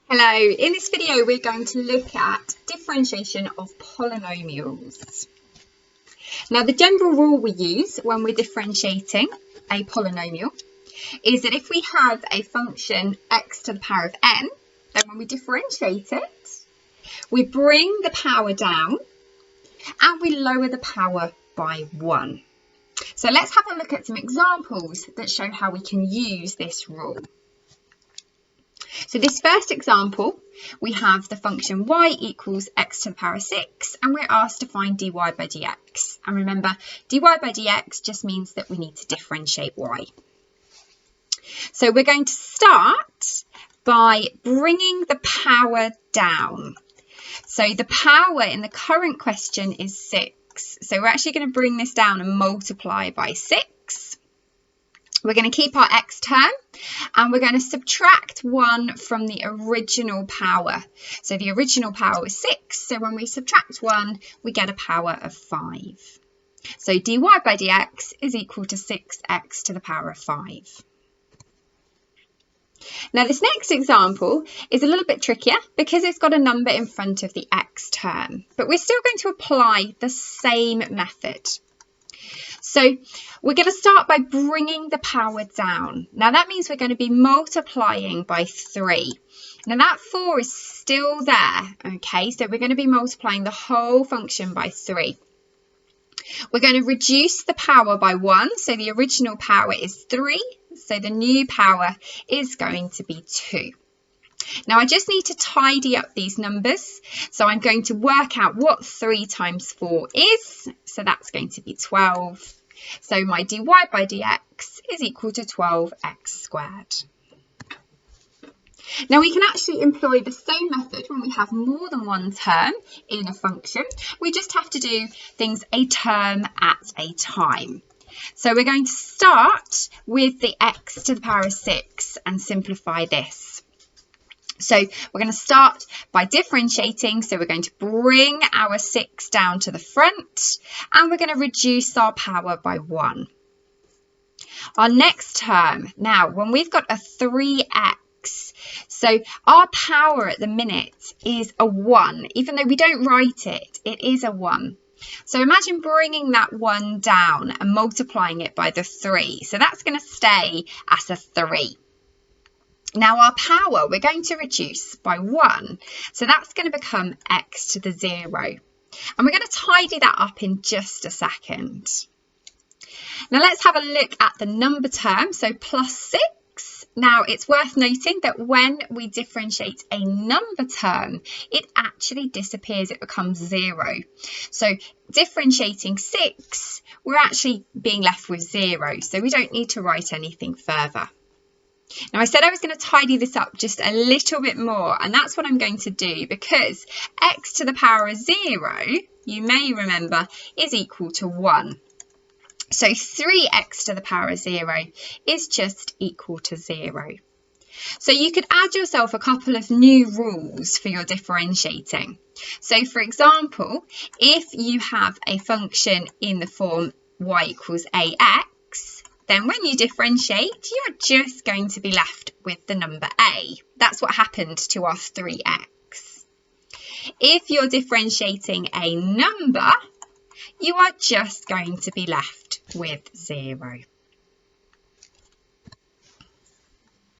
Hello, in this video we're going to look at differentiation of polynomials. Now the general rule we use when we're differentiating a polynomial is that if we have a function x to the power of n, then when we differentiate it, we bring the power down and we lower the power by 1. So let's have a look at some examples that show how we can use this rule. So this first example, we have the function y equals x to the power of 6, and we're asked to find dy by dx. And remember, dy by dx just means that we need to differentiate y. So we're going to start by bringing the power down. So the power in the current question is 6. So we're actually going to bring this down and multiply by 6. We're going to keep our x term and we're going to subtract 1 from the original power. So the original power was 6. So when we subtract 1, we get a power of 5. So dy by dx is equal to 6x to the power of 5. Now this next example is a little bit trickier because it's got a number in front of the x term, but we're still going to apply the same method. So we're going to start by bringing the power down. Now that means we're going to be multiplying by 3. Now that 4 is still there, okay? So we're going to be multiplying the whole function by 3. We're going to reduce the power by 1. So the original power is 3. So the new power is going to be 2. Now I just need to tidy up these numbers. So I'm going to work out what 3 times 4 is. So that's going to be 12. So my dy by dx is equal to 12x squared. Now we can actually employ the same method when we have more than one term in a function. We just have to do things a term at a time. So we're going to start with the x to the power of 6 and simplify this. So we're going to start by differentiating. So we're going to bring our 6 down to the front and we're going to reduce our power by 1. Our next term, now when we've got a 3x, so our power at the minute is a 1. Even though we don't write it, it is a 1. So imagine bringing that 1 down and multiplying it by the 3. So that's going to stay at a 3. Now our power, we're going to reduce by 1. So that's going to become x to the 0. And we're going to tidy that up in just a second. Now let's have a look at the number term. So plus 6. Now it's worth noting that when we differentiate a number term, it actually disappears. It becomes 0. So differentiating 6, we're actually being left with 0. So we don't need to write anything further. Now I said I was going to tidy this up just a little bit more, and that's what I'm going to do because x to the power of 0, you may remember, is equal to 1. So 3x to the power of 0 is just equal to 0. So you could add yourself a couple of new rules for your differentiating. So for example, if you have a function in the form y equals ax, then when you differentiate, you're just going to be left with the number a. That's what happened to our 3x. If you're differentiating a number, you are just going to be left with 0.